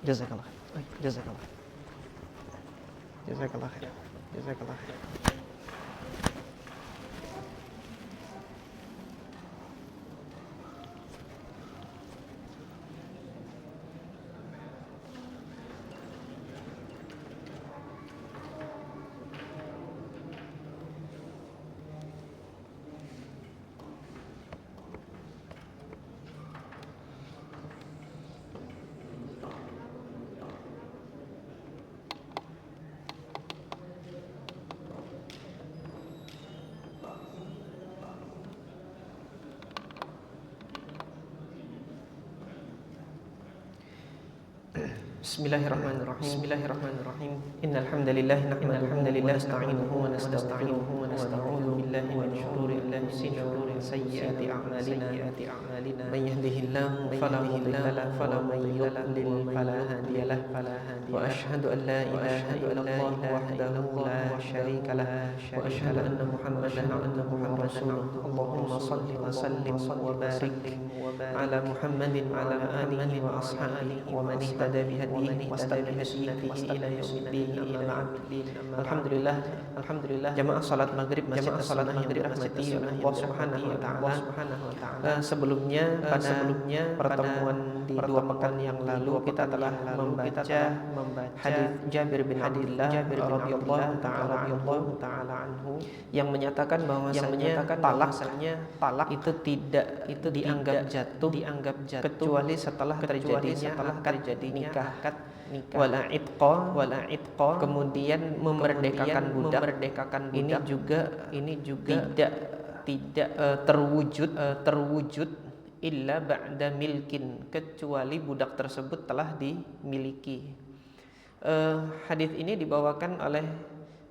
Jazakallah. Jazakallah. Jazakallah khair. Jazakallah khair. Bismillahirrahmanirrahim. Bismillahirrahmanirrahim. Innal hamdalillah nahmaduhu wa nasta'inuhu wa nastaghfiruhu wa na'udzu billahi min shururi anfusina wa sayyiati a'malina. Man yahdihillahu fala mudilla lahu wa man yudlil fala hadiya lahu. Wa ashhadu an la ilaha illallah wahdahu la syarika lahu wa ashhadu anna Muhammadan 'abduhu wa rasuluhu. Allahumma shalli wa sallim wa barik ala Muhammadin wa ala alihi wa ashabihi wa man ihtada bihadihi واستنى بسنته إلى يوم الدين. أما بعد. Alhamdulillah jamaah salat maghrib masjid dirahmati oleh Allah Subhanahu wa taala. Sebelumnya pertemuan di 2 pekan yang lalu kita telah membaca hadis Jabir bin Abdullah radhiyallahu taala anhu yang menyatakan bahwasanya talak itu tidak dianggap jatuh kecuali setelah terjadinya akad nikah wala itqa, kemudian memerdekakan budak. Ini juga tidak terwujud illa ba'da milkin, kecuali budak tersebut telah dimiliki. Hadis ini dibawakan oleh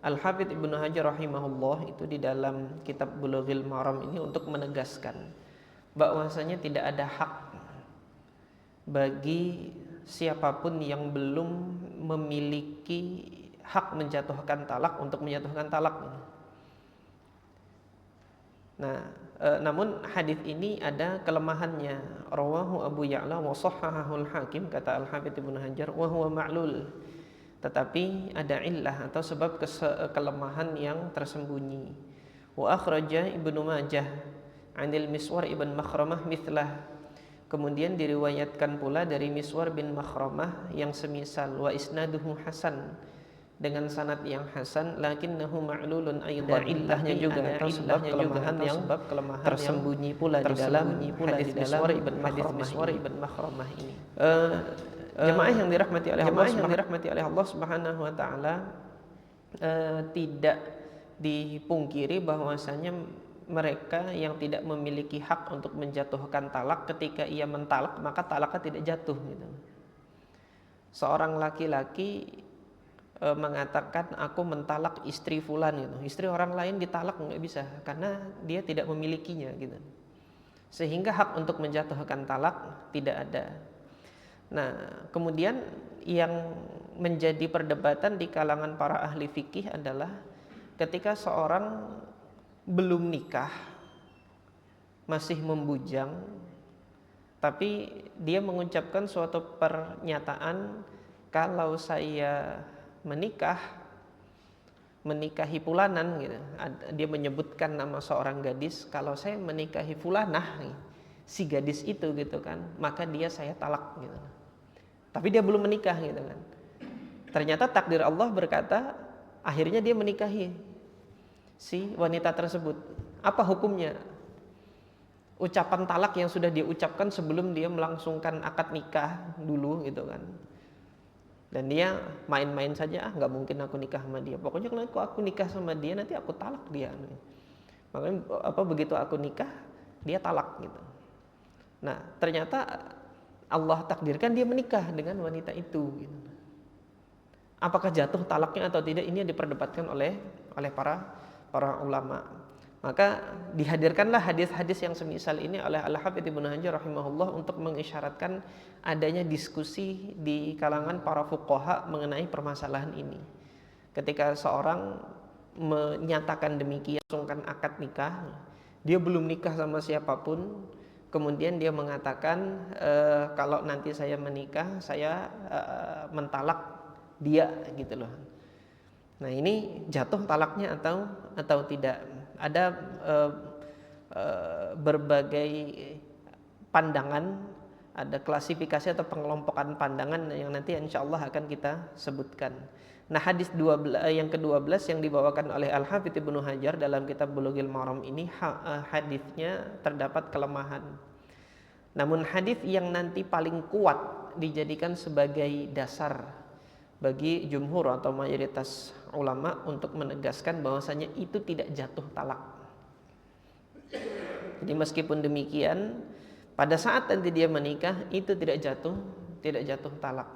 Al-Hafidz Ibnu Hajar rahimahullah itu di dalam kitab Bulughul Maram ini untuk menegaskan bahwasanya tidak ada hak bagi siapapun yang belum memiliki hak menjatuhkan talak untuk menjatuhkan talak. Nah, namun hadis ini ada kelemahannya. Rawahu Abu Ya'la wa shahhahul Hakim, kata Al-Hafidz Ibnu Hajar, wa huwa ma'lul. Tetapi ada illah atau sebab kelemahan yang tersembunyi. Wa akhraja Ibnu Majah 'anil Miswar ibn Makhramah mithlah. Kemudian diriwayatkan pula dari Miswar bin Makhramah yang semisal, wa isnaduhu hasan, dengan sanad yang hasan, lakinnahu ma'lulun aidan, illahnya juga atau sebab kelemahan yang tersembunyi pula di dalam hadis Miswar ibn Makhramah ini. Jemaah yang dirahmati oleh Allah Subhanahu wa taala, tidak dipungkiri bahwasanya mereka yang tidak memiliki hak untuk menjatuhkan talak, ketika ia mentalak maka talaknya tidak jatuh gitu. Seorang laki-laki mengatakan aku mentalak istri fulan gitu. Istri orang lain ditalak nggak bisa karena dia tidak memilikinya gitu. Sehingga hak untuk menjatuhkan talak tidak ada. Nah, kemudian yang menjadi perdebatan di kalangan para ahli fikih adalah ketika seorang belum nikah, masih membujang, tapi dia mengucapkan suatu pernyataan, kalau saya menikahi fulanan gitu. Dia menyebutkan nama seorang gadis, kalau saya menikahi fulanah, si gadis itu gitu kan, maka dia saya talak gitu. Tapi dia belum menikah gitu kan. Ternyata takdir Allah berkata, akhirnya dia menikahi si wanita tersebut. Apa hukumnya? Ucapan talak yang sudah dia ucapkan sebelum dia melangsungkan akad nikah dulu gitu kan. Dan dia main-main saja, nggak mungkin aku nikah sama dia. Pokoknya kalau aku nikah sama dia nanti aku talak dia. Makanya begitu aku nikah dia talak gitu. Nah, ternyata Allah takdirkan dia menikah dengan wanita itu gitu. Apakah jatuh talaknya atau tidak, ini yang diperdebatkan oleh para ulama. Maka dihadirkanlah hadis-hadis yang semisal ini oleh Al-Hafidz Ibnu Hajar rahimahullah untuk mengisyaratkan adanya diskusi di kalangan para fuqaha mengenai permasalahan ini. Ketika seorang menyatakan demikian, melangsungkan akad nikah, dia belum nikah sama siapapun, kemudian dia mengatakan kalau nanti saya menikah saya mentalak dia gitu loh. Nah ini jatuh talaknya atau tidak? Ada berbagai pandangan, ada klasifikasi atau pengelompokan pandangan yang nanti insya Allah akan kita sebutkan. Nah hadis yang ke-12 yang dibawakan oleh Al-Hafidz Ibnu Hajar dalam kitab Bulughul Maram ini hadisnya terdapat kelemahan. Namun hadis yang nanti paling kuat dijadikan sebagai dasar bagi jumhur atau mayoritas ulama untuk menegaskan bahwasanya itu tidak jatuh talak. Jadi meskipun demikian, pada saat nanti dia menikah itu tidak jatuh talak,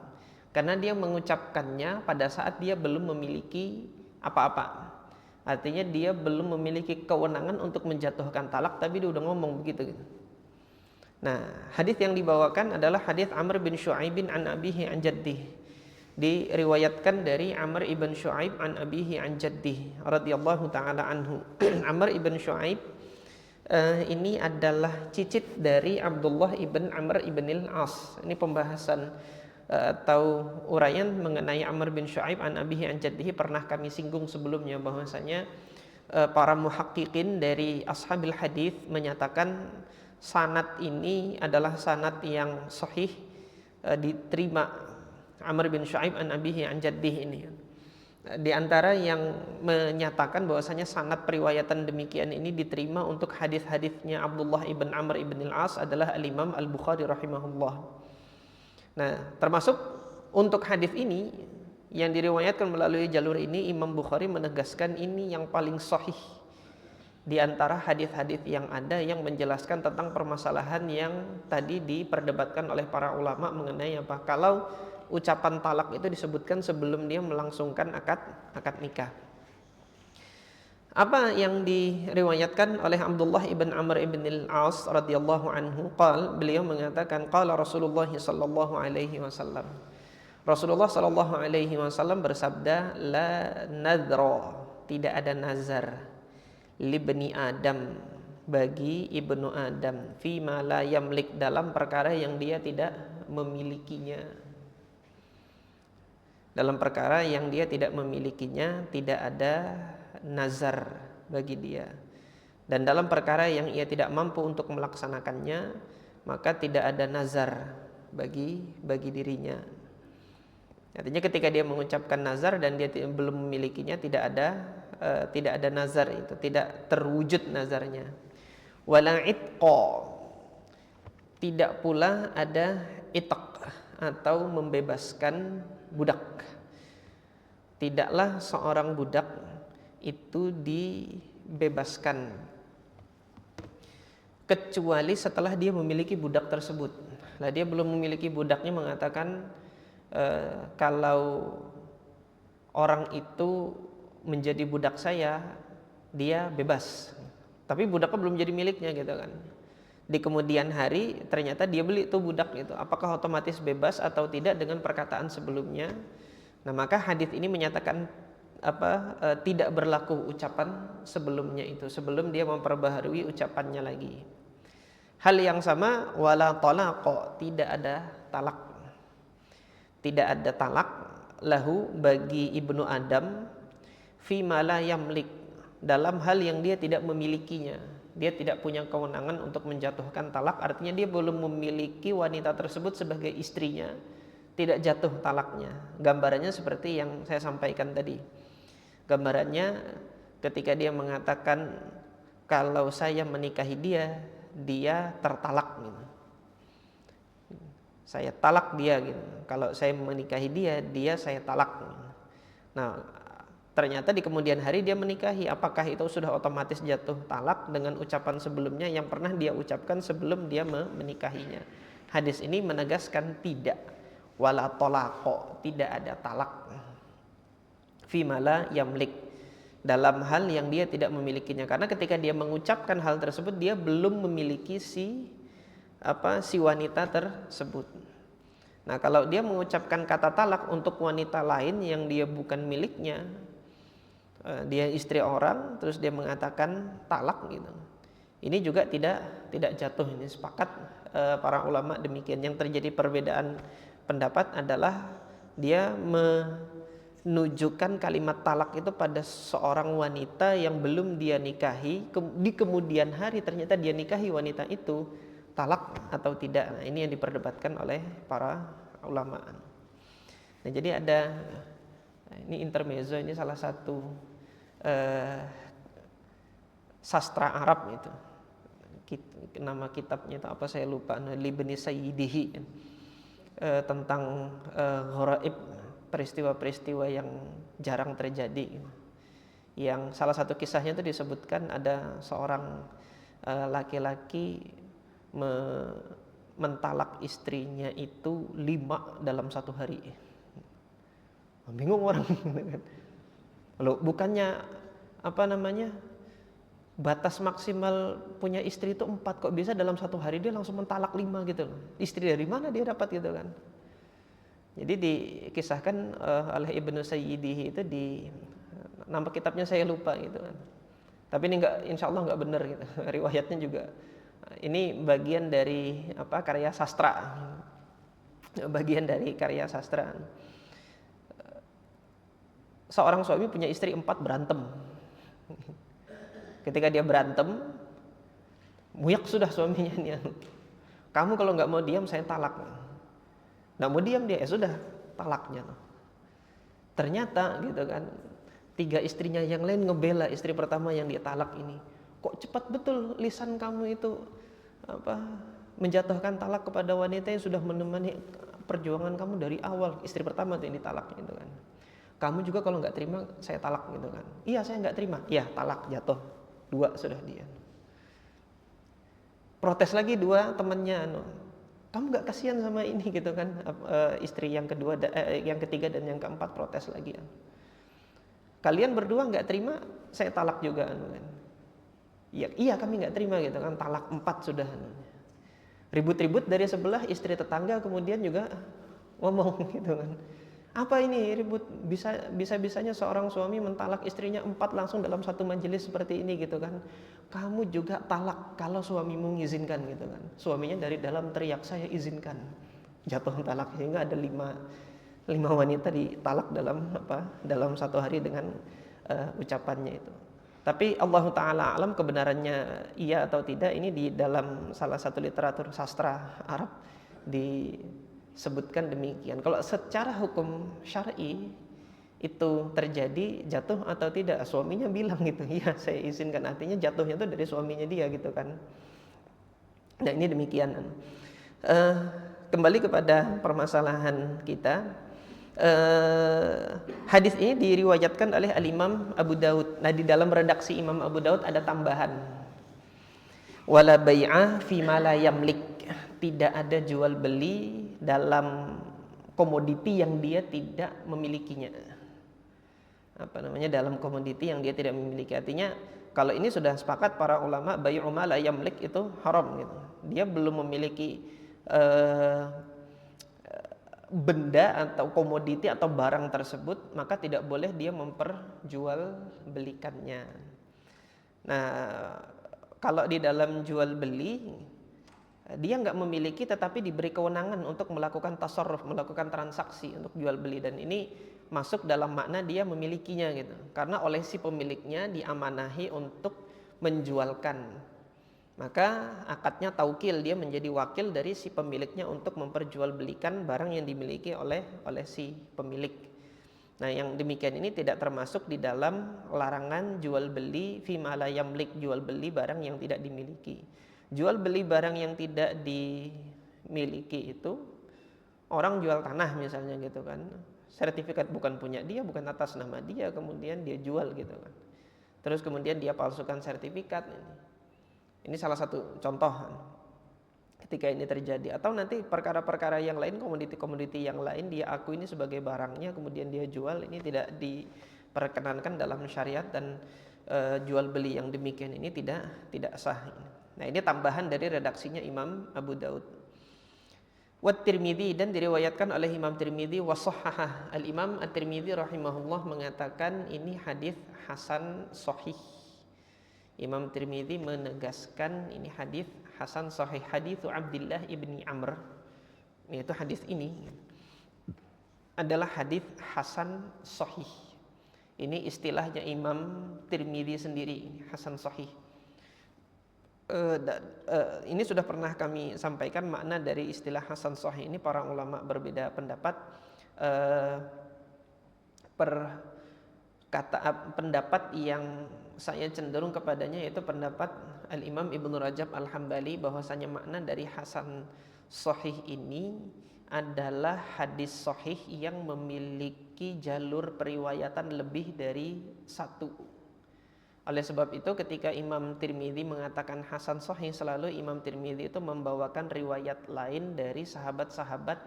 karena dia mengucapkannya pada saat dia belum memiliki apa-apa. Artinya dia belum memiliki kewenangan untuk menjatuhkan talak, tapi dia udah ngomong begitu. Nah, hadis yang dibawakan adalah hadis Amr bin Shu'aib an abihi an jaddih. Diriwayatkan dari Amr ibn Shu'aib an abihi an jaddih radhiyallahu taala anhu. Amr ibn Shu'aib ini adalah cicit dari Abdullah ibn Amr ibn al-As. Ini pembahasan atau uraian mengenai Amr bin Shu'aib an abihi an jaddihi pernah kami singgung sebelumnya, bahwasanya para muhaqqiqin dari ashabil hadis menyatakan sanad ini adalah sanad yang sahih, diterima Amr bin Shu'aib an abihi an jaddih ini. Di antara yang menyatakan bahwasanya sanad periwayatan demikian ini diterima untuk hadis-hadisnya Abdullah ibn Amr ibn al-As adalah al-Imam Al-Bukhari rahimahullah. Nah, termasuk untuk hadis ini yang diriwayatkan melalui jalur ini, Imam Bukhari menegaskan ini yang paling sahih di antara hadis-hadis yang ada yang menjelaskan tentang permasalahan yang tadi diperdebatkan oleh para ulama mengenai apa, kalau ucapan talak itu disebutkan sebelum dia melangsungkan akad nikah. Apa yang diriwayatkan oleh Abdullah ibn Amr ibn al-As radhiyallahu anhu, beliau mengatakan qala Rasulullah sallallahu alaihi wasallam. Rasulullah sallallahu alaihi wasallam bersabda, la nadra, tidak ada nazar, libni Adam, bagi ibnu Adam, fi ma la yamlik, dalam perkara yang dia tidak memilikinya. Dalam perkara yang dia tidak memilikinya tidak ada nazar bagi dia. Dan dalam perkara yang ia tidak mampu untuk melaksanakannya, maka tidak ada nazar bagi dirinya. Artinya ketika dia mengucapkan nazar dan dia belum memilikinya, tidak ada nazar itu, tidak terwujud nazarnya. Wala itqa, tidak pula ada itaq atau membebaskan budak. Tidaklah seorang budak itu dibebaskan kecuali setelah dia memiliki budak tersebut. Nah, dia belum memiliki budaknya mengatakan kalau orang itu menjadi budak saya, dia bebas. Tapi budaknya belum jadi miliknya gitu kan. Di kemudian hari ternyata dia beli itu budak itu, apakah otomatis bebas atau tidak dengan perkataan sebelumnya? Nah, maka hadis ini menyatakan tidak berlaku ucapan sebelumnya itu, sebelum dia memperbaharui ucapannya lagi. Hal yang sama wala talaqa, tidak ada talak. Tidak ada talak lahu bagi ibnu Adam fi ma la yamlik, dalam hal yang dia tidak memilikinya. Dia tidak punya kewenangan untuk menjatuhkan talak, artinya dia belum memiliki wanita tersebut sebagai istrinya, tidak jatuh talaknya. Gambarannya seperti yang saya sampaikan tadi. Gambarannya ketika dia mengatakan kalau saya menikahi dia, dia tertalak gitu. Saya talak dia gitu. Kalau saya menikahi dia saya talak. Nah, ternyata di kemudian hari dia menikahi, apakah itu sudah otomatis jatuh talak dengan ucapan sebelumnya yang pernah dia ucapkan sebelum dia menikahinya? Hadis ini menegaskan tidak. Wala talaqo, tidak ada talak. Fi ma la yamlik, dalam hal yang dia tidak memilikinya. Karena ketika dia mengucapkan hal tersebut, dia belum memiliki si wanita tersebut. Nah, kalau dia mengucapkan kata talak untuk wanita lain yang dia bukan miliknya, dia istri orang, terus dia mengatakan talak gitu, Ini juga tidak jatuh, ini sepakat para ulama demikian. Yang terjadi perbedaan pendapat adalah dia menunjukkan kalimat talak itu pada seorang wanita yang belum dia nikahi, di kemudian hari ternyata dia nikahi wanita itu, talak atau tidak. Nah, ini yang diperdebatkan oleh para ulama. Nah, jadi ini intermezzo, ini salah satu sastra Arab itu. Nama kitabnya itu apa saya lupa, Libni Sayyidihi, tentang gharaib, peristiwa-peristiwa yang jarang terjadi. Yang salah satu kisahnya itu disebutkan ada seorang laki-laki mentalak istrinya itu 5 dalam satu hari. Bingung orang. Loh, bukannya batas maksimal punya istri itu 4, kok bisa dalam satu hari dia langsung mentalak 5 gitu loh. Istri dari mana dia dapat gitu kan. Jadi dikisahkan oleh Ibnu Sayyidihi itu nama kitabnya saya lupa gitu kan. Tapi ini insya Allah nggak benar gitu. Riwayatnya juga ini bagian dari karya sastra. Bagian dari karya sastra. Seorang suami punya istri 4 berantem. Ketika dia berantem, muyak sudah suaminya nih. Kamu kalau nggak mau diam, saya talak. Nggak mau diam dia, sudah talaknya. Ternyata gitu kan, 3 istrinya yang lain ngebela istri pertama yang dia talak ini. Kok cepat betul lisan kamu itu menjatuhkan talak kepada wanita yang sudah menemani perjuangan kamu dari awal. Istri pertama tuh yang ditalak gitu kan. Kamu juga kalau nggak terima saya talak gitu kan. Iya, saya nggak terima. Iya, talak, jatuh. 2 sudah dia. Protes lagi 2 temannya, kamu nggak kasihan sama ini gitu kan. Istri yang kedua, yang ketiga dan yang keempat protes lagi. Kalian berdua nggak terima, saya talak juga kan. Iya kami nggak terima gitu kan. Talak 4 sudah. Ribut-ribut dari sebelah, istri tetangga kemudian juga ngomong gitu kan. Apa ini ribut, bisa-bisanya seorang suami mentalak istrinya 4 langsung dalam satu majelis seperti ini gitu kan. Kamu juga talak kalau suamimu mengizinkan gitu kan. Suaminya dari dalam teriak, saya izinkan. Jatuh talak, sehingga ada 5 wanita ditalak dalam satu hari dengan ucapannya itu. Tapi Allah Ta'ala alam kebenarannya iya atau tidak, ini di dalam salah satu literatur sastra Arab disebutkan demikian. Kalau secara hukum syar'i itu terjadi jatuh atau tidak, suaminya bilang gitu, iya saya izinkan, artinya jatuhnya itu dari suaminya dia gitu kan. Nah ini demikian. Kembali kepada permasalahan kita, hadis ini diriwayatkan oleh Al-Imam Abu Daud. Nah di dalam redaksi Imam Abu Daud ada tambahan, wala bai'a fi ma la yamlik, tidak ada jual beli dalam komoditi yang dia tidak memilikinya. Dalam komoditi yang dia tidak memiliki. Artinya kalau ini sudah sepakat para ulama, bai'u ma la yamlik itu haram gitu. Dia belum memiliki benda atau komoditi atau barang tersebut, maka tidak boleh dia memperjualbelikannya. Nah, kalau di dalam jual beli dia nggak memiliki tetapi diberi kewenangan untuk melakukan tasarruf, melakukan transaksi untuk jual beli, dan ini masuk dalam makna dia memilikinya gitu. Karena oleh si pemiliknya diamanahi untuk menjualkan. Maka akadnya taukil, dia menjadi wakil dari si pemiliknya untuk memperjualbelikan barang yang dimiliki oleh si pemilik. Nah, yang demikian ini tidak termasuk di dalam larangan jual beli fi ma la yamlik, jual beli barang yang tidak dimiliki. Jual beli barang yang tidak dimiliki itu orang jual tanah misalnya gitu kan. Sertifikat bukan punya dia, bukan atas nama dia, kemudian dia jual gitu kan. Terus kemudian dia palsukan sertifikat ini. Ini salah satu contoh ketika ini terjadi. Atau nanti perkara-perkara yang lain, komoditi-komoditi yang lain dia akui ini sebagai barangnya, kemudian dia jual, ini tidak diperkenankan dalam syariat, dan jual beli yang demikian ini tidak sah. Nah, ini tambahan dari redaksinya Imam Abu Daud. Wa Tirmidzi, dan diriwayatkan oleh Imam Tirmidzi, wa shahhaha. Al-Imam At-Tirmidzi rahimahullah mengatakan ini hadis hasan sahih. Imam Tirmidzi menegaskan ini hadis hasan sahih, hadits Abdullah ibni Amr, yaitu hadis ini adalah hadis hasan sahih. Ini istilahnya Imam Tirmidzi sendiri, hasan sahih. Ini sudah pernah kami sampaikan makna dari istilah hasan sahih ini. Para ulama berbeda pendapat. Pendapat yang saya cenderung kepadanya yaitu pendapat Al-Imam Ibnu Rajab Al-Hambali, bahwasanya makna dari hasan sahih ini adalah hadis sahih yang memiliki jalur periwayatan lebih dari satu. Oleh sebab itu ketika Imam Tirmidzi mengatakan hasan sahih, selalu Imam Tirmidzi itu membawakan riwayat lain dari sahabat-sahabat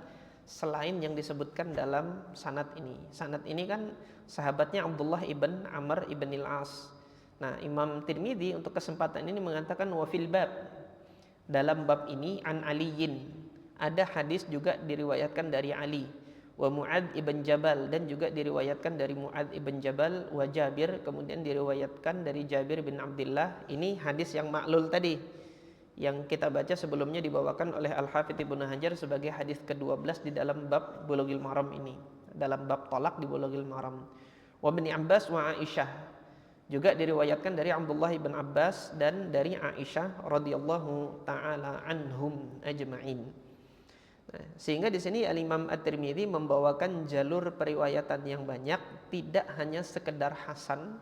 selain yang disebutkan dalam sanad ini. Sanad ini kan sahabatnya Abdullah ibn Amr ibn al-As. Nah, Imam Tirmidzi untuk kesempatan ini mengatakan wa fil bab, dalam bab ini an Aliyin, ada hadis juga diriwayatkan dari Ali, wa Mu'adz ibn Jabal, dan juga diriwayatkan dari Mu'adz ibn Jabal, wa Jabir, kemudian diriwayatkan dari Jabir bin Abdullah. Ini hadis yang maklul tadi yang kita baca sebelumnya, dibawakan oleh Al-Hafidz Ibnu Hajar sebagai hadis ke-12 di dalam bab Bulughul Maram ini, dalam bab tolak di Bulughul Maram. Wa Ibnu Abbas wa Aisyah, juga diriwayatkan dari Abdullah bin Abbas dan dari Aisyah radhiyallahu taala anhum ajma'in. Nah, sehingga di sini Al-Imam At-Tirmidzi membawakan jalur periwayatan yang banyak, tidak hanya sekedar hasan,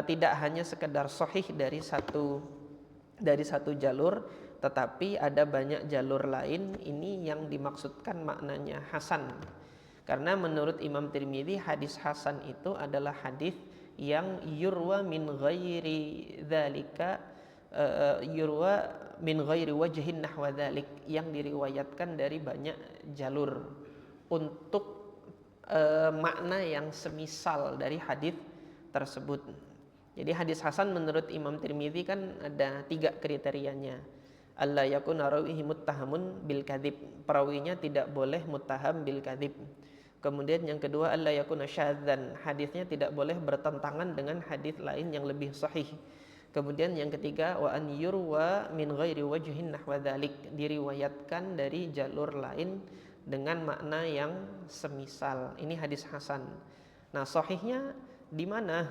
tidak hanya sekedar sahih dari satu jalur, tetapi ada banyak jalur lain. Ini yang dimaksudkan maknanya hasan. Karena menurut Imam Tirmidzi hadis hasan itu adalah hadis yang yurwa min ghairi dzalika, yurwa min ghairi wajhin nahwa dzalik, yang diriwayatkan dari banyak jalur untuk makna yang semisal dari hadis tersebut. Jadi hadis hasan menurut Imam Tirmidzi kan ada 3 kriterianya. Alla yakuna rawihi muttahamun bil kadzib, perawinya tidak boleh muttaham bil kadzib. Kemudian yang kedua, alla yakuna syadzan, hadisnya tidak boleh bertentangan dengan hadis lain yang lebih sahih. Kemudian yang ketiga, wa an yurwa min ghairi wajhin nahwa dzalik, diriwayatkan dari jalur lain dengan makna yang semisal. Ini hadis hasan. Nah, sahihnya di mana?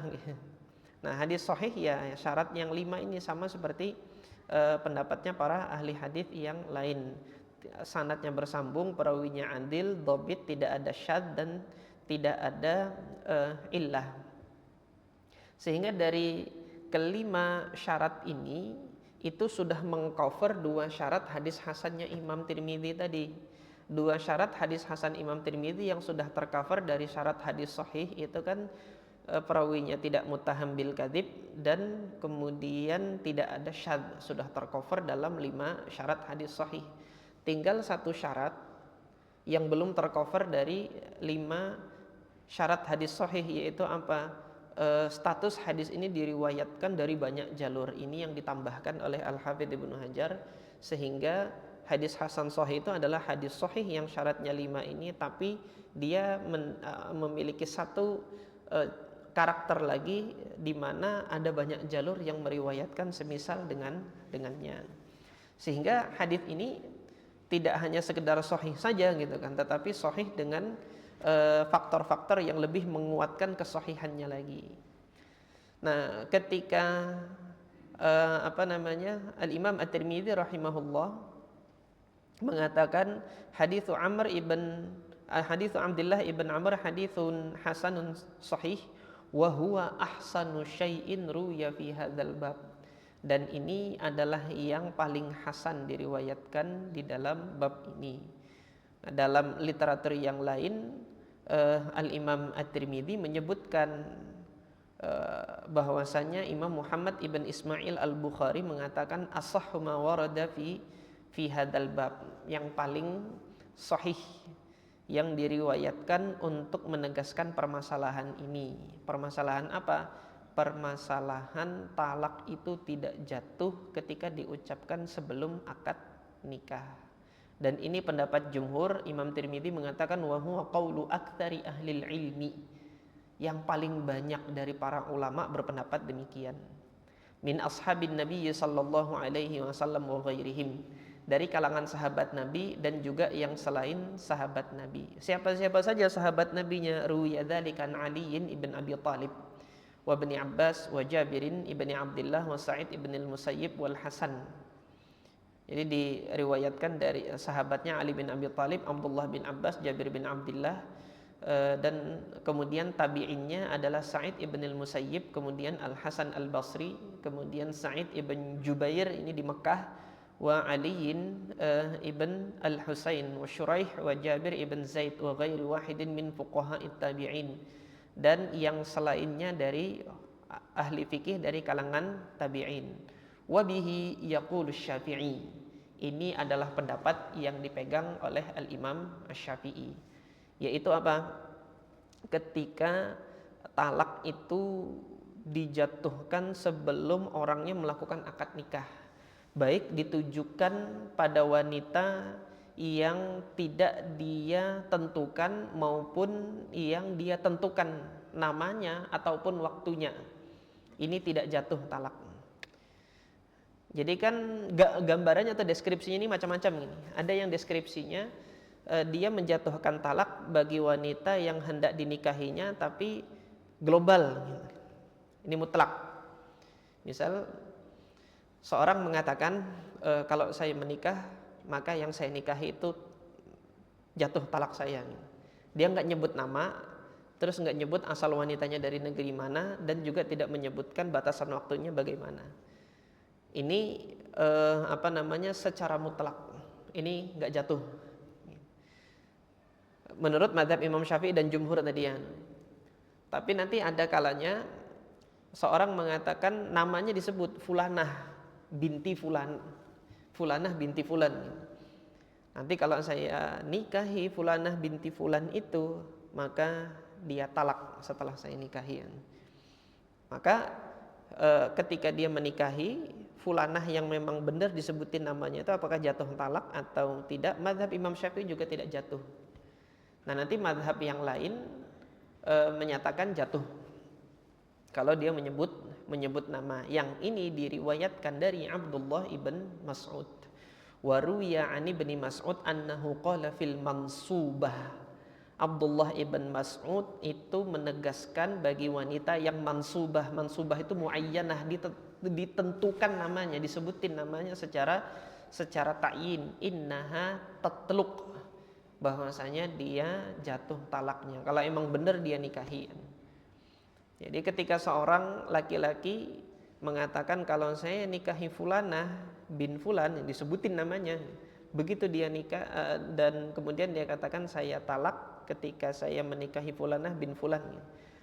Nah, hadis sahih ya syarat yang 5 ini sama seperti pendapatnya para ahli hadis yang lain. Sanadnya bersambung, perawinya adil, dhabit, tidak ada syadz dan tidak ada illah. Sehingga dari kelima syarat ini itu sudah mengcover 2 syarat hadis hasannya Imam Tirmidzi tadi. 2 syarat hadis hasan Imam Tirmidzi yang sudah tercover dari syarat hadis sahih itu kan perawinya tidak muttaham bil kadzib dan kemudian tidak ada syadz, sudah tercover dalam 5 syarat hadis sahih. Tinggal 1 syarat yang belum tercover dari 5 syarat hadis sahih, yaitu apa? Status hadis ini diriwayatkan dari banyak jalur. Ini yang ditambahkan oleh Al-Hafidz Ibnu Hajar, sehingga hadis hasan sahih itu adalah hadis sahih yang syaratnya 5 ini, tapi dia memiliki satu karakter lagi di mana ada banyak jalur yang meriwayatkan semisal dengannya. Sehingga hadis ini tidak hanya sekedar sahih saja gitu kan, tetapi sahih dengan faktor-faktor yang lebih menguatkan kesahihannya lagi. Nah, ketika Al-Imam At-Tirmidzi rahimahullah mengatakan hadits Abdullah ibn Amr haditsun hasanun sahih wa huwa ahsanu syai'in ruya fi hadzal bab, dan ini adalah yang paling hasan diriwayatkan di dalam bab ini. Dalam literatur yang lain Al-Imam At-Tirmidzi menyebutkan bahwasanya Imam Muhammad ibn Ismail Al-Bukhari mengatakan ashahhu ma warada fi hadzal bab, yang paling sahih yang diriwayatkan untuk menegaskan permasalahan ini. Permasalahan apa? Permasalahan talak itu tidak jatuh ketika diucapkan sebelum akad nikah. Dan ini pendapat jumhur. Imam Tirmidzi mengatakan wa huwa qaulu aktsari ahlil ilmi, yang paling banyak dari para ulama berpendapat demikian. min ashabin Nabi sallallahu alaihi wasallam wa ghairihim, dari kalangan sahabat Nabi dan juga yang selain sahabat Nabi. Siapa-siapa saja sahabat Nabinya? Ruwiya dzalika an Ali ibn Abi Thalib wa Ibni Abbas wa Jabirin ibni Abdullah wa Sa'id ibn al-Musayyib wal Hasan. Jadi diriwayatkan dari sahabatnya Ali bin Abi Thalib, Abdullah bin Abbas, Jabir bin Abdullah, dan kemudian tabi'innya adalah Sa'id ibn al-Musayyib, kemudian Al-Hasan al-Basri, kemudian Sa'id ibn Jubair ini di Mekah, wa Aliin ibn al-Husain wa Shuraih wa Jabir ibn Zaid wa ghairi wahidin min fuqaha'it tabi'in, dan yang selainnya dari ahli fikih dari kalangan tabi'in. Wabihi yaqulu Syafi'i, ini adalah pendapat yang dipegang oleh Al-Imam Asy-Syafi'i, yaitu apa? Ketika talak itu dijatuhkan sebelum orangnya melakukan akad nikah, baik ditujukan pada wanita yang tidak dia tentukan maupun yang dia tentukan namanya ataupun waktunya, ini tidak jatuh talak. Jadi kan gambarannya atau deskripsinya ini macam-macam ini. Ada yang deskripsinya dia menjatuhkan talak bagi wanita yang hendak dinikahinya tapi global. Ini mutlak. Misal seorang mengatakan kalau saya menikah maka yang saya nikahi itu jatuh talak saya. Dia nggak nyebut nama, terus nggak nyebut asal wanitanya dari negeri mana, dan juga tidak menyebutkan batasan waktunya bagaimana. Ini secara mutlak ini nggak jatuh menurut mazhab Imam Syafi'i dan jumhur tadi ya. Tapi nanti ada kalanya seorang mengatakan namanya disebut Fulanah binti Fulan, Fulanah binti Fulan. Nanti kalau saya nikahi Fulanah binti Fulan itu, maka dia talak setelah saya nikahi. Maka ketika dia menikahi Fulanah yang memang benar disebutin namanya itu, apakah jatuh talak atau tidak? Mazhab Imam Syafi'i juga tidak jatuh. Nah nanti mazhab yang lain menyatakan jatuh kalau dia menyebut nama. Yang ini diriwayatkan dari Abdullah ibn Mas'ud. Wa ruwiya an ibni Mas'ud annahu qala fil mansubah. Abdullah ibn Mas'ud itu menegaskan bagi wanita yang mansubah. Mansubah itu muayyanah, ditentukan namanya, disebutin namanya secara ta'yin. Innaha tatluk, bahwasanya dia jatuh talaknya kalau emang benar dia nikahi. Jadi ketika seorang laki-laki mengatakan kalau saya nikahi Fulanah bin Fulan, yang disebutin namanya, begitu dia nikah dan kemudian dia katakan saya talak ketika saya menikahi Fulanah bin Fulan,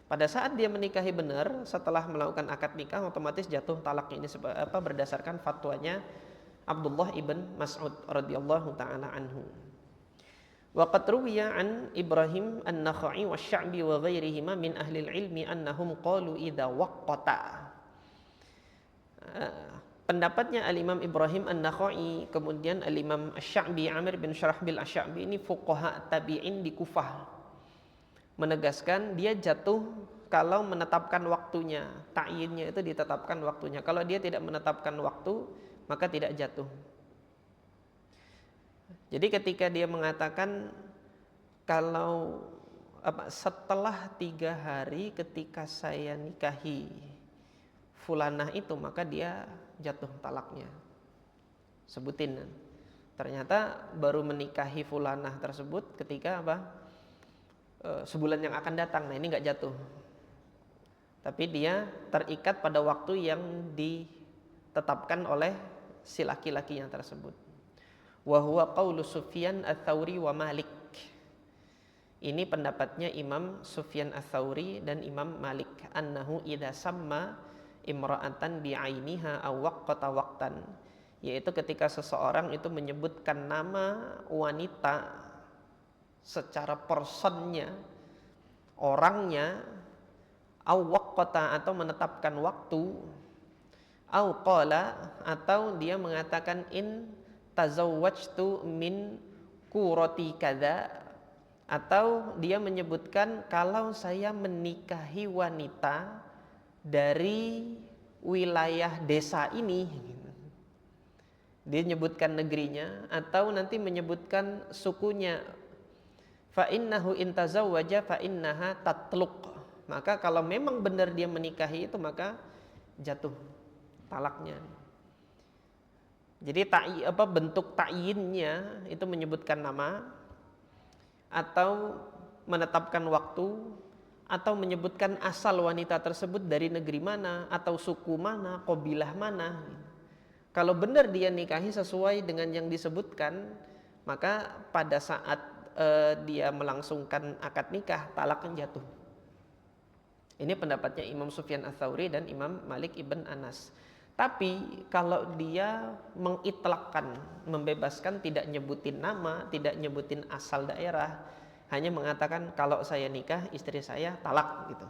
pada saat dia menikahi benar setelah melakukan akad nikah, otomatis jatuh talaknya. Ini berdasarkan fatwanya Abdullah ibn Mas'ud radhiyallahu taala anhu. Wa qad ruwiya an Ibrahim an-Nakhai wa Sya'bi wa ghairihima min ahli al-ilmi annahum qalu idza waqqata. Pendapatnya Al-Imam Ibrahim An-Nakhai, kemudian Al-Imam Asy-Sya'bi, Amir bin Syarahbil Asy-Sya'bi, ini fuqaha tabi'in di Kufah, menegaskan dia jatuh kalau menetapkan waktunya. Ta'yinnya itu ditetapkan waktunya. Kalau dia tidak menetapkan waktu, maka tidak jatuh. Jadi ketika dia mengatakan kalau setelah 3 hari ketika saya nikahi Fulanah itu, maka dia jatuh talaknya. Sebutin. Ternyata baru menikahi Fulanah tersebut ketika sebulan yang akan datang. Nah ini nggak jatuh. Tapi dia terikat pada waktu yang ditetapkan oleh si laki-laki yang tersebut. Wa huwa qaulu Sufyan ats-Tsauri wa Malik. Ini pendapatnya Imam Sufyan ats-Tsauri dan Imam Malik, annahu idza samma imra'atan bi'ainiha aw waqqata waqtan, yaitu ketika seseorang itu menyebutkan nama wanita secara personnya, orangnya, aw waqqata atau menetapkan waktu, aw qala atau dia mengatakan in tazawwajtu min qurati kadza, atau dia menyebutkan kalau saya menikahi wanita dari wilayah desa ini, dia menyebutkan negerinya atau nanti menyebutkan sukunya. Fa innahu intazawwaja fa innaha tatluq. Maka kalau memang benar dia menikahi itu maka jatuh talaknya. Jadi bentuk ta'yinnya itu menyebutkan nama atau menetapkan waktu atau menyebutkan asal wanita tersebut dari negeri mana atau suku mana, qabilah mana. Kalau benar dia nikahi sesuai dengan yang disebutkan, maka pada saat dia melangsungkan akad nikah, talaknya jatuh. Ini pendapatnya Imam Sufyan Ats-Tsauri dan Imam Malik ibn Anas. Tapi kalau dia mengitlaqkan, membebaskan, tidak nyebutin nama, tidak nyebutin asal daerah, hanya mengatakan kalau saya nikah istri saya talak gitu,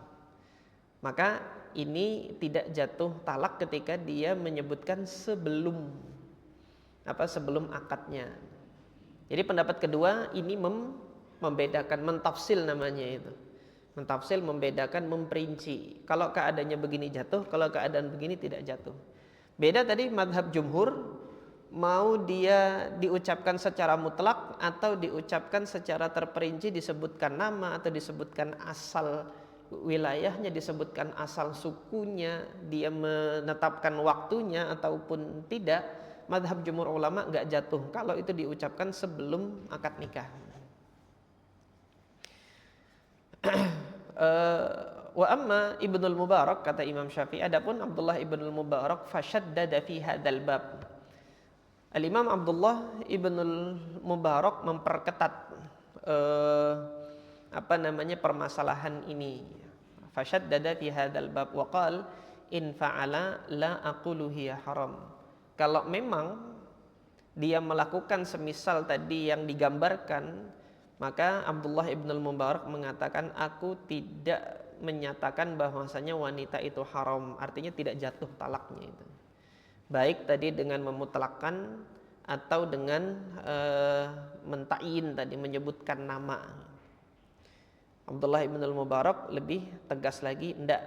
maka ini tidak jatuh talak ketika dia menyebutkan sebelum akadnya. Jadi pendapat kedua ini membedakan, mentafsil namanya itu. Mentafsil, membedakan, memperinci. Kalau keadaannya begini jatuh, kalau keadaan begini tidak jatuh. Beda tadi mazhab jumhur, mau dia diucapkan secara mutlak atau diucapkan secara terperinci, disebutkan nama atau disebutkan asal wilayahnya, disebutkan asal sukunya, dia menetapkan waktunya ataupun tidak. Mazhab jumhur ulama enggak jatuh kalau itu diucapkan sebelum akad nikah. Wa amma Ibnul Mubarak, kata Imam Syafi'i, adapun Abdullah Ibnul Mubarak fashaddada fi hadzal bab. Al-Imam Abdullah Ibnul Mubarak memperketat permasalahan ini. Fashaddada fi hadzal bab wa qala in fa'ala la aqulu hiya haram. Kalau memang dia melakukan semisal tadi yang digambarkan, maka Abdullah Ibnul Mubarak mengatakan, aku tidak menyatakan bahwasanya wanita itu haram, artinya tidak jatuh talaknya itu. Baik tadi dengan memutlakkan atau dengan mentain tadi, menyebutkan nama. Abdullah Ibnul Mubarak lebih tegas lagi, enggak.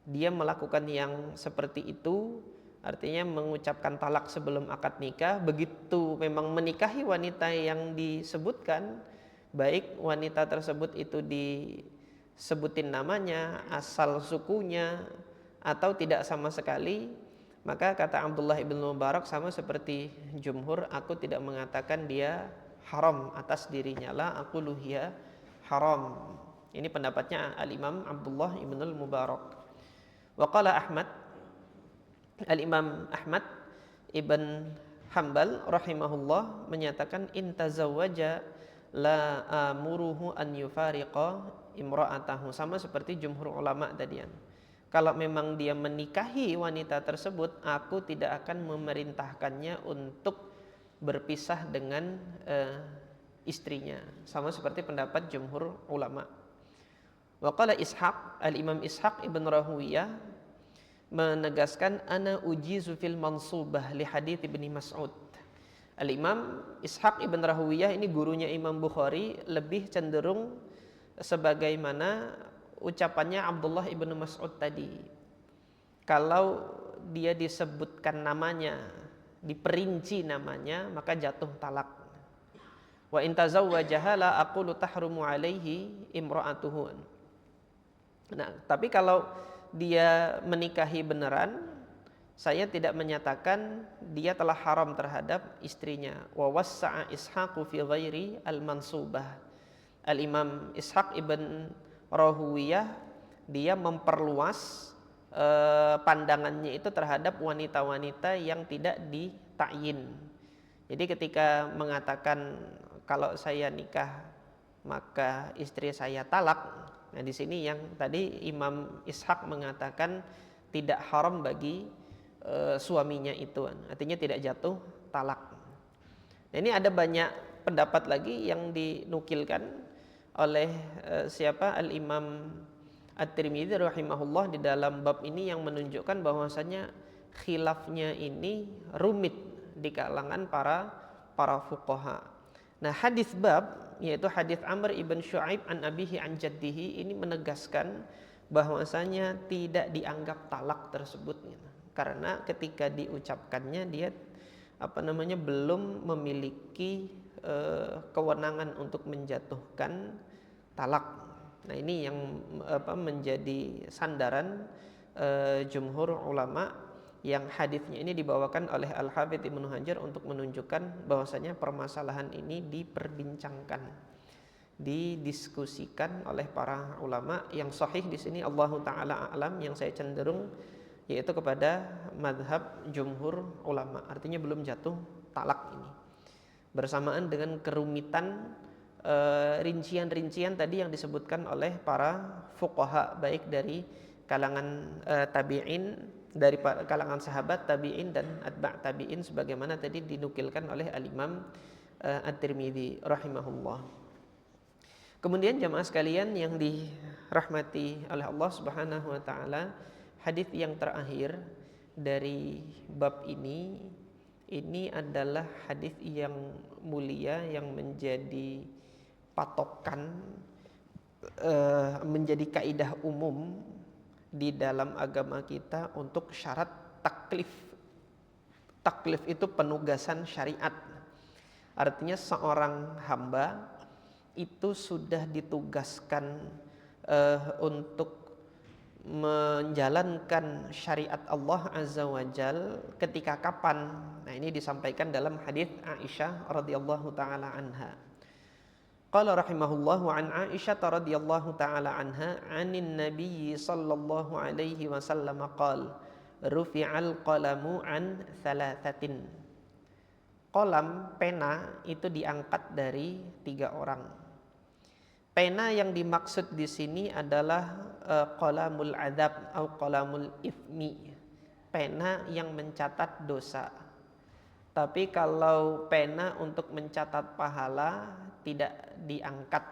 Dia melakukan yang seperti itu, artinya mengucapkan talak sebelum akad nikah. Begitu memang menikahi wanita yang disebutkan, baik wanita tersebut itu disebutin namanya, asal sukunya, atau tidak sama sekali, maka kata Abdullah ibn Mubarak sama seperti jumhur, aku tidak mengatakan dia haram atas dirinya, la aku luhia haram. Ini pendapatnya Al-Imam Abdullah ibn Mubarak. Wa qala Ahmad, Al-Imam Ahmad ibn Hanbal rahimahullah menyatakan, in tazawwaja la amuruhu an yufariqa imra'atahu, sama seperti jumhur ulama tadian. Kalau memang dia menikahi wanita tersebut, aku tidak akan memerintahkannya untuk berpisah dengan istrinya, sama seperti pendapat jumhur ulama. Wa qala Ishaq, Al-Imam Ishaq ibn Rahawiyah menegaskan, ana ujizu fil mansubah li hadits Ibnu Mas'ud. Al-Imam Ishaq ibn Rahawiyah ini gurunya Imam Bukhari, lebih cenderung sebagaimana ucapannya Abdullah ibn Mas'ud tadi. Kalau dia disebutkan namanya, diperinci namanya, maka jatuh talak. Wa in tazawwajaha la aqulu tahrumu alaihi imra'atuhu. Nah, tapi kalau dia menikahi beneran, saya tidak menyatakan dia telah haram terhadap istrinya. Wa wassa'a Ishaqu fi ghairi al-mansubah. Al-Imam Ishaq ibn Rahawiyah dia memperluas pandangannya itu terhadap wanita-wanita yang tidak ditakyin. Jadi ketika mengatakan kalau saya nikah maka istri saya talak, nah di sini yang tadi Imam Ishaq mengatakan tidak haram bagi suaminya itu, artinya tidak jatuh talak. Nah, ini ada banyak pendapat lagi yang dinukilkan oleh Al-Imam At-Tirmidzi rahimahullah di dalam bab ini, yang menunjukkan bahwasanya khilafnya ini rumit di kalangan para fuqaha. Nah, hadis bab, yaitu hadis Amr ibn Shu'aib an abihi an jaddihi, ini menegaskan bahwasanya tidak dianggap talak tersebut gitu. Karena ketika diucapkannya dia belum memiliki kewenangan untuk menjatuhkan talak. Nah, ini yang menjadi sandaran jumhur ulama, yang hadisnya ini dibawakan oleh Al-Hafidz Ibnu Hajar untuk menunjukkan bahwasanya permasalahan ini diperbincangkan, didiskusikan oleh para ulama. Yang sahih di sini Allahu taala alam, yang saya cenderung yaitu kepada madhab jumhur ulama, artinya belum jatuh talak ini, bersamaan dengan kerumitan rincian-rincian tadi yang disebutkan oleh para fuqaha, baik dari kalangan tabi'in, dari kalangan sahabat tabi'in dan atba' tabi'in, sebagaimana tadi dinukilkan oleh al-Imam At-Tirmidzi rahimahullah. Kemudian jamaah sekalian yang dirahmati oleh Allah Subhanahu wa taala, hadis yang terakhir dari bab ini adalah hadis yang mulia, yang menjadi patokan, menjadi kaidah umum di dalam agama kita untuk syarat taklif. Taklif itu penugasan syariat. Artinya seorang hamba itu sudah ditugaskan untuk menjalankan syariat Allah Azza wa Jal ketika kapan? Nah, ini disampaikan dalam hadis Aisyah radhiyallahu taala anha. Qala rahimahullahu an Aisyah radhiyallahu taala anha anin Nabi sallallahu alaihi wasallam qala rufi'al qalamu an thalathatin. Qalam, pena itu diangkat dari 3 orang. Pena yang dimaksud di sini adalah qalamul adzab atau qalamul ithmi, pena yang mencatat dosa. Tapi kalau pena untuk mencatat pahala tidak diangkat,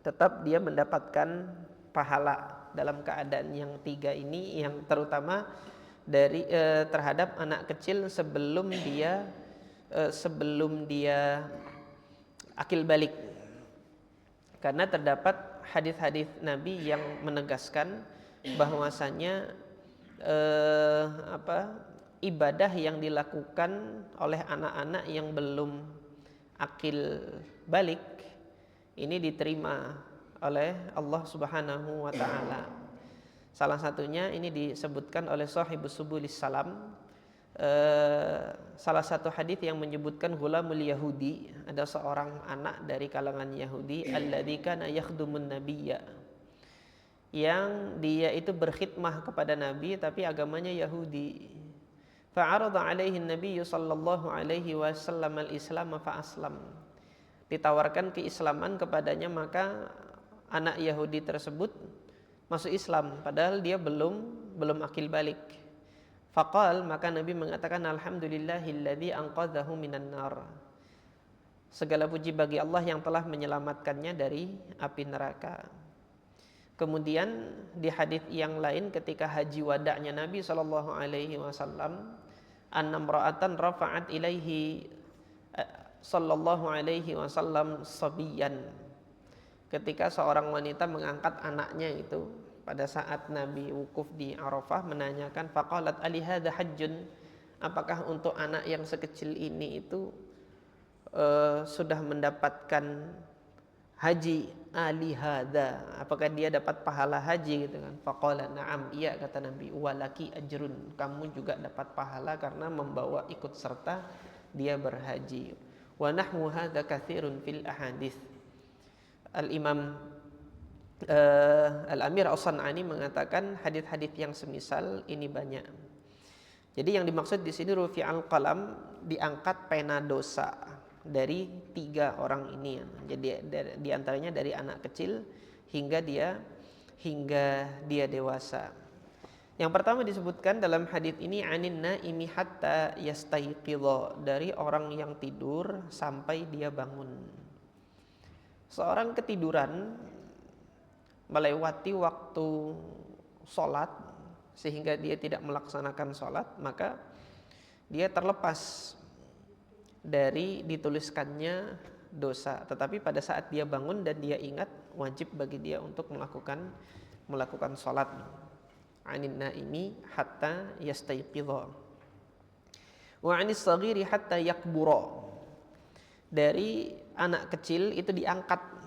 tetap dia mendapatkan pahala dalam keadaan yang 3 ini, yang terutama dari terhadap anak kecil sebelum dia akil balik. Karena terdapat hadis-hadis Nabi yang menegaskan bahwasanya ibadah yang dilakukan oleh anak-anak yang belum akil balik ini diterima oleh Allah Subhanahu wa taala. Salah satunya ini disebutkan oleh Shahibus Subulis Salam, salah satu hadis yang menyebutkan gulamul Yahudi, ada seorang anak dari kalangan Yahudi, alladzi kana yakhdumun nabiyya, yang dia itu berkhidmah kepada Nabi tapi agamanya Yahudi. Fa'arada alaihi Nabi sallallahu alaihi wasallam al-Islam fa aslam. Ditawarkan keislaman kepadanya, maka anak Yahudi tersebut masuk Islam padahal dia belum akil balik. Faqal, maka Nabi mengatakan alhamdulillahilladzi anqadhahu minan nar. Segala puji bagi Allah yang telah menyelamatkannya dari api neraka. Kemudian di hadis yang lain ketika haji wada'nya Nabi sallallahu alaihi wasallam, annamra'atan rafa'at ilaihi sallallahu alaihi wasallam sabiyan. Ketika seorang wanita mengangkat anaknya itu pada saat Nabi wukuf di Arafah, menanyakan faqalat ali hadza hajjun, apakah untuk anak yang sekecil ini itu sudah mendapatkan haji, ali hadza, apakah dia dapat pahala haji gitu kan? Faqala na'am, iya kata Nabi, walaki ajrun, kamu juga dapat pahala karena membawa ikut serta dia berhaji. Wa nahwu hadza katsirun fil ahadits. Al-Imam Al-Amir As-San'ani mengatakan hadis-hadis yang semisal ini banyak. Jadi yang dimaksud di sini rufi'al qalam, diangkat pena dosa dari 3 orang ini. Jadi di antaranya dari anak kecil hingga dia dewasa. Yang pertama disebutkan dalam hadis ini anin naimi hatta yastayqidha, dari orang yang tidur sampai dia bangun. Seorang ketiduran melewati waktu sholat sehingga dia tidak melaksanakan sholat, maka dia terlepas dari dituliskannya dosa. Tetapi pada saat dia bangun dan dia ingat, wajib bagi dia untuk melakukan melakukan salat. Anin naimi hatta yastayqidha. Wa anis saghiri hatta yakbura. Dari anak kecil itu diangkat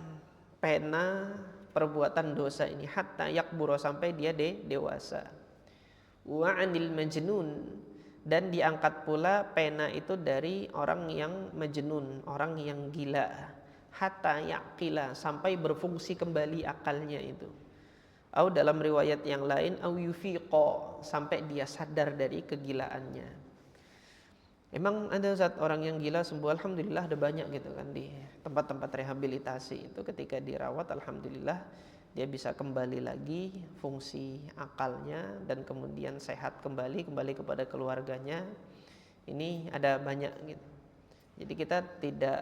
pena perbuatan dosa ini hatta yakbura, sampai dia dewasa. Wa anil majnun, dan diangkat pula pena itu dari orang yang majnun, orang yang gila, hatta yaqila, sampai berfungsi kembali akalnya itu. Atau dalam riwayat yang lain au yufiqa, sampai dia sadar dari kegilaannya. Emang ada saat orang yang gila sembuh, alhamdulillah ada banyak gitu kan di tempat-tempat rehabilitasi itu, ketika dirawat alhamdulillah dia bisa kembali lagi fungsi akalnya dan kemudian sehat kembali kepada keluarganya. Ini ada banyak gitu. Jadi kita tidak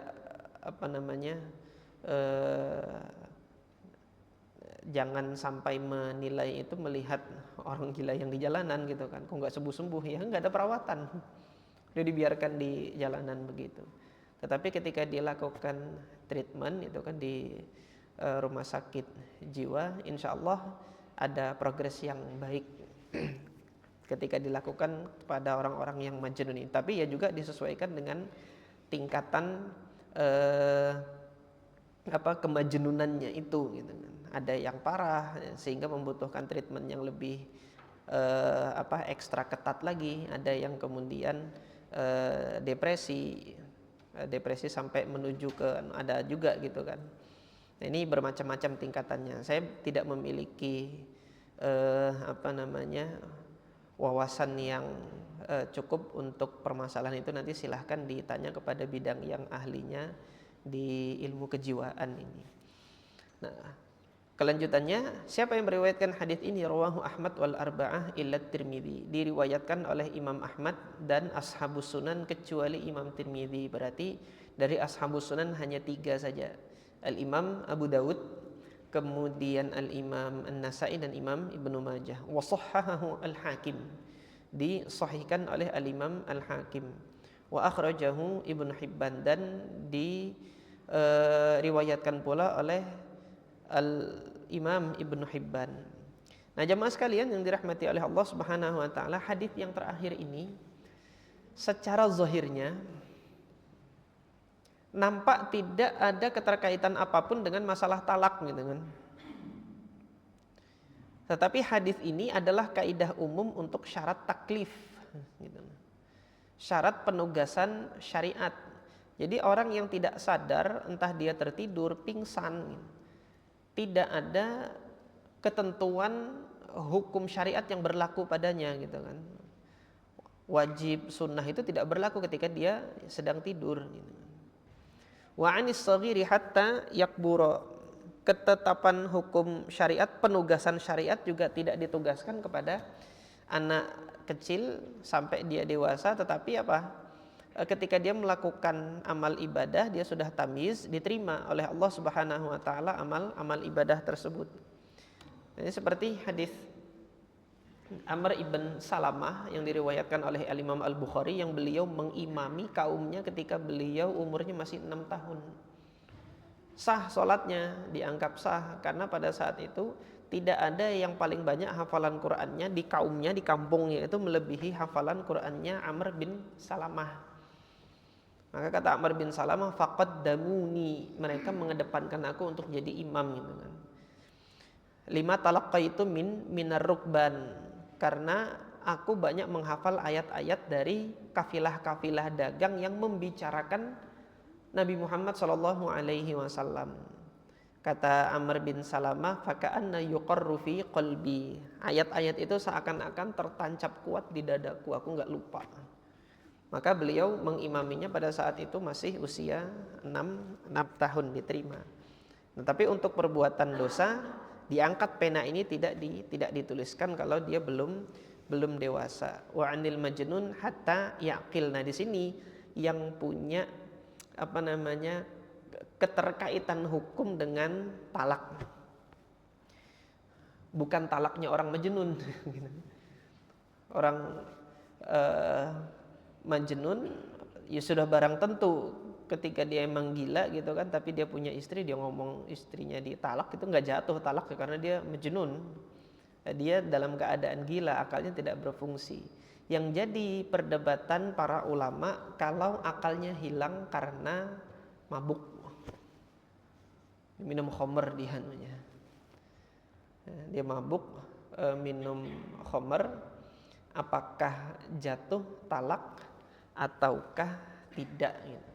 jangan sampai menilai itu melihat orang gila yang di jalanan gitu kan, kok nggak sembuh-sembuh, ya nggak ada perawatan, dia dibiarkan di jalanan begitu. Tetapi ketika dilakukan treatment itu kan di rumah sakit jiwa, insya Allah ada progres yang baik ketika dilakukan pada orang-orang yang majnun ini. Tapi ya juga disesuaikan dengan tingkatan kemajnunannya itu gitu kan. Ada yang parah sehingga membutuhkan treatment yang lebih ekstra ketat lagi, ada yang kemudian depresi sampai menuju ke ada juga gitu kan. Nah, ini bermacam-macam tingkatannya. Saya tidak memiliki wawasan yang cukup untuk permasalahan itu. Nanti silahkan ditanya kepada bidang yang ahlinya di ilmu kejiwaan ini. Nah, kelanjutannya, siapa yang meriwayatkan hadis ini? Rawahu Ahmad wal arba'ah illa Tirmidzi. Diriwayatkan oleh Imam Ahmad dan ashabus sunan kecuali Imam Tirmidzi. Berarti dari ashabus sunan hanya 3 saja. Al-Imam Abu Dawud, kemudian Al-Imam An-Nasa'i dan Imam Ibnu Majah. Wa shahhahahu Al-Hakim. Disahihkan oleh Al-Imam Al-Hakim. Wa akhrajahu Ibnu Hibban, dan diriwayatkan pula oleh Al-Imam Ibnu Hibban. Nah, jamaah sekalian yang dirahmati oleh Allah Subhanahu wa taala, hadis yang terakhir ini secara zahirnya nampak tidak ada keterkaitan apapun dengan masalah talak gitu kan. Tetapi hadis ini adalah kaidah umum untuk syarat taklif gitu. Syarat penugasan syariat. Jadi orang yang tidak sadar, entah dia tertidur, pingsan, tidak ada ketentuan hukum syariat yang berlaku padanya gitu kan. Wajib sunnah itu tidak berlaku ketika dia sedang tidur gitu. Wa anis saghiri hatta yakbura. Ketetapan hukum syariat, penugasan syariat juga tidak ditugaskan kepada anak kecil sampai dia dewasa, tetapi ketika dia melakukan amal ibadah, dia sudah tamyiz, diterima oleh Allah Subhanahu wa taala amal ibadah tersebut. Ini seperti hadis Amr ibn Salamah yang diriwayatkan oleh Al-Imam Al-Bukhari, yang beliau mengimami kaumnya ketika beliau umurnya masih 6 tahun. Sah sholatnya, dianggap sah karena pada saat itu tidak ada yang paling banyak hafalan Qur'annya di kaumnya, di kampungnya itu melebihi hafalan Qur'annya Amr bin Salamah. Maka kata Amr bin Salamah, faqaddamuni, mereka mengedepankan aku untuk jadi imam gitu kan. Lima talaqqaitu minar rukban, karena aku banyak menghafal ayat-ayat dari kafilah-kafilah dagang yang membicarakan Nabi Muhammad sallallahu alaihi wasallam. Kata Amr bin Salamah, faka'anna yuqarru fi qalbi. Ayat-ayat itu seakan-akan tertancap kuat di dadaku, aku enggak lupa. Maka beliau mengimaminya pada saat itu masih usia 6 tahun, diterima. Nah, tapi untuk perbuatan dosa diangkat pena ini tidak dituliskan kalau dia belum dewasa. Wa anil majnun hatta yaqil. Nah, di sini yang punya keterkaitan hukum dengan talak, bukan talaknya orang majnun. Orang majnun ya sudah barang tentu ketika dia emang gila gitu kan, tapi dia punya istri, dia ngomong istrinya ditalak, itu nggak jatuh talak karena dia majnun. Dia dalam keadaan gila, akalnya tidak berfungsi. Yang jadi perdebatan para ulama kalau akalnya hilang karena mabuk, minum khamr dihanunya. Dia mabuk, minum khamr, apakah jatuh talak ataukah tidak gitu.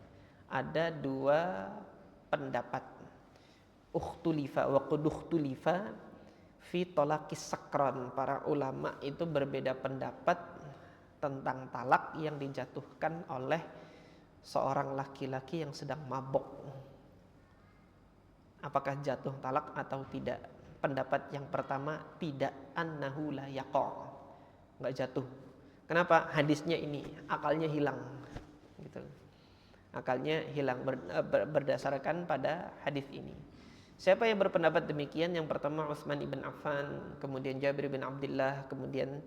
Ada dua pendapat. Ukhtulifa wa qudukhtulifa fi tolakis sakron. Para ulama itu berbeda pendapat tentang talak yang dijatuhkan oleh seorang laki-laki yang sedang mabok. Apakah jatuh talak atau tidak? Pendapat yang pertama, tidak, annahu la yaqa', nggak jatuh. Kenapa? Hadisnya ini, akalnya hilang gitu. Akalnya hilang berdasarkan pada hadis ini. Siapa yang berpendapat demikian? Yang pertama Utsman ibn Affan, kemudian Jabir bin Abdullah, kemudian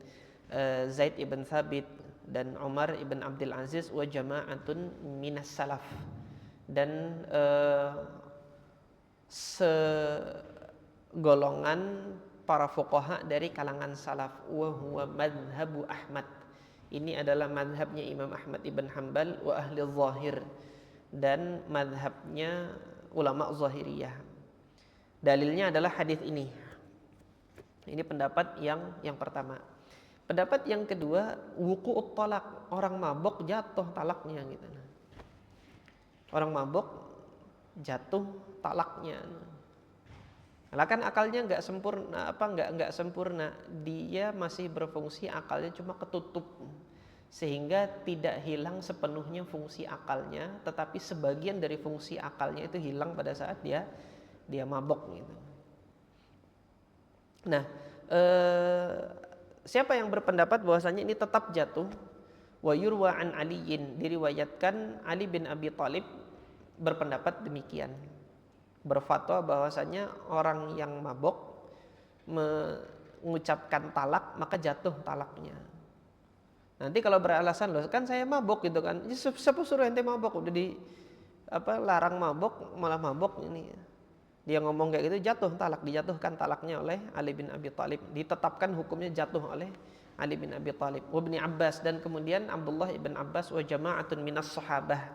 Zaid ibn Thabit dan Umar ibn Abdul Aziz wa jama'atun minas salaf. Dan segolongan para fuqaha dari kalangan salaf, wa huwa madhabu Ahmad. Ini adalah madhabnya Imam Ahmad ibn Hanbal wa ahli zahir, dan madhabnya ulama zahiriyah. Dalilnya adalah hadis ini. Ini pendapat yang pertama. Pendapat yang kedua, wuqu'ut talak, orang mabok jatuh talaknya gitu. Orang mabok jatuh talaknya. Lah kan akalnya nggak sempurna, nggak sempurna. Dia masih berfungsi, akalnya cuma ketutup, sehingga tidak hilang sepenuhnya fungsi akalnya, tetapi sebagian dari fungsi akalnya itu hilang pada saat dia mabok gitu. Nah, siapa yang berpendapat bahwasanya ini tetap jatuh? Wa yurwa an Aliyin, diriwayatkan Ali bin Abi Thalib berpendapat demikian, berfatwa bahwasanya orang yang mabok mengucapkan talak maka jatuh talaknya. Nanti kalau beralasan, loh kan saya mabok gitu kan, siapa suruh ente mabok, udah larang mabok malah mabok ini. Dia ngomong kayak gitu, jatuh talak, dijatuhkan talaknya oleh Ali bin Abi Thalib, ditetapkan hukumnya jatuh oleh Ali bin Abi Thalib. Wa Ibnu Abbas, dan kemudian Abdullah ibn Abbas, wa jama'atun minas sahabah,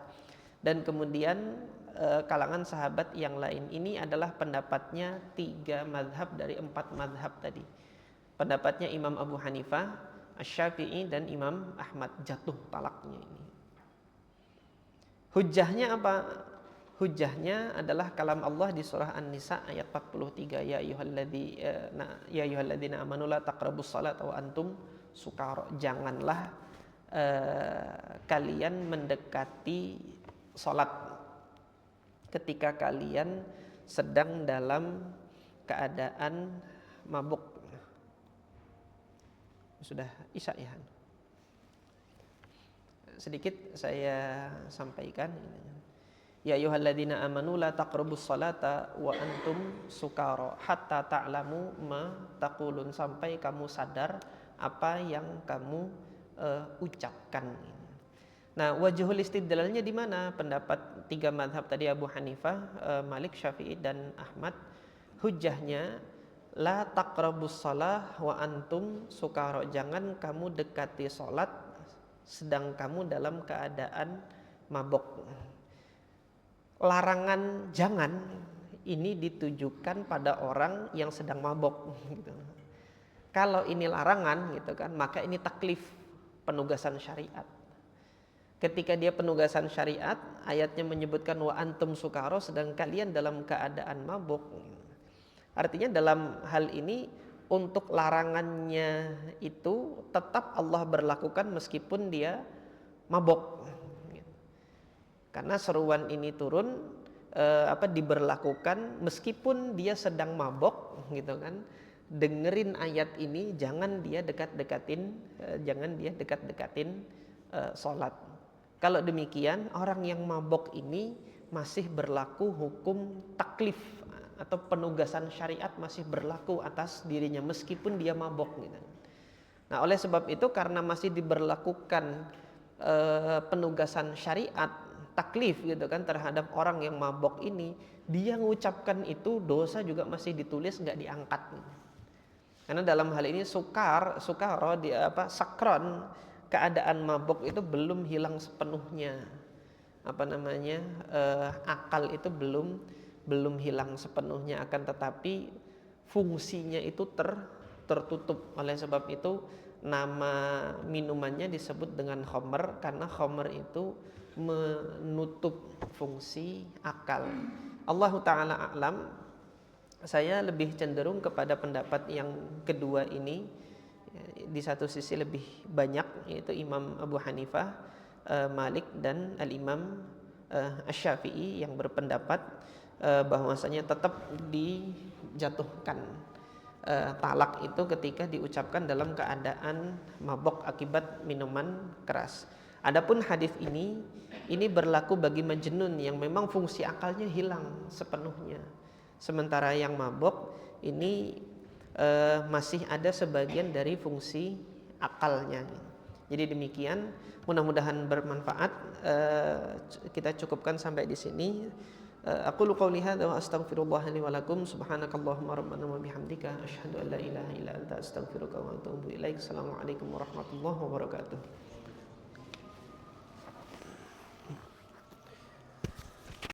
dan kemudian kalangan sahabat yang lain. Ini adalah pendapatnya 3 mazhab dari 4 mazhab tadi. Pendapatnya Imam Abu Hanifah, Asy-Syafi'i, dan Imam Ahmad, jatuh talaknya ini. Hujjahnya apa? Hujjahnya adalah kalam Allah di surah An-Nisa ayat 43, ya ayyuhalladzina amanu la taqrabus salata wa antum sukara. Janganlah kalian mendekati salat ketika kalian sedang dalam keadaan mabuk. Sudah Isya ya. Sedikit saya sampaikan ini. Ya ayyuhalladzina amanu la taqrabus salata wa antum sukara hatta ta'lamu ma taqulun, sampai kamu sadar apa yang kamu ucapkan. Nah, wajhul istidlalnya di mana? Pendapat 3 mazhab tadi, Abu Hanifah, Malik, Syafi'i, dan Ahmad. Hujjahnya la taqrabus shalah wa antum sukara, jangan kamu dekati salat sedang kamu dalam keadaan mabok. Larangan jangan ini ditujukan pada orang yang sedang mabok gitu. Kalau ini larangan gitu kan, maka ini taklif, penugasan syariat. Ketika dia penugasan syariat, ayatnya menyebutkan wa antum sukara, sedang kalian dalam keadaan mabok. Artinya dalam hal ini untuk larangannya itu tetap Allah berlakukan meskipun dia mabok. Karena seruan ini turun diberlakukan meskipun dia sedang mabok gitu kan. Dengerin ayat ini, jangan dia dekat-dekatin salat. Kalau demikian, orang yang mabok ini masih berlaku hukum taklif atau penugasan syariat, masih berlaku atas dirinya meskipun dia mabok gitu. Nah, oleh sebab itu karena masih diberlakukan penugasan syariat taklif gitu kan terhadap orang yang mabok ini, dia mengucapkan itu dosa juga masih ditulis, nggak diangkat. Karena dalam hal ini sukaro sakron, keadaan mabuk itu belum hilang sepenuhnya. Akal itu belum hilang sepenuhnya, akan tetapi fungsinya itu tertutup. Oleh sebab itu nama minumannya disebut dengan khamr, karena khamr itu menutup fungsi akal. Allahu taala a'lam. Saya lebih cenderung kepada pendapat yang kedua ini. Di satu sisi lebih banyak, yaitu Imam Abu Hanifah, Malik, dan Al-Imam Asy-Syafi'i yang berpendapat bahwasanya tetap dijatuhkan talak itu ketika diucapkan dalam keadaan mabok akibat minuman keras. Adapun hadis ini berlaku bagi majnun yang memang fungsi akalnya hilang sepenuhnya. Sementara yang mabok ini masih ada sebagian dari fungsi akalnya. Jadi demikian, mudah-mudahan bermanfaat. Kita cukupkan sampai di sini. Aqulu qouli hadza wa astaghfirullah li wa lakum. Subhanakallahumma rabbana wa bihamdika asyhadu an la ilaha illa anta astaghfiruka wa atubu ilaik. Assalamualaikum warahmatullahi wabarakatuh.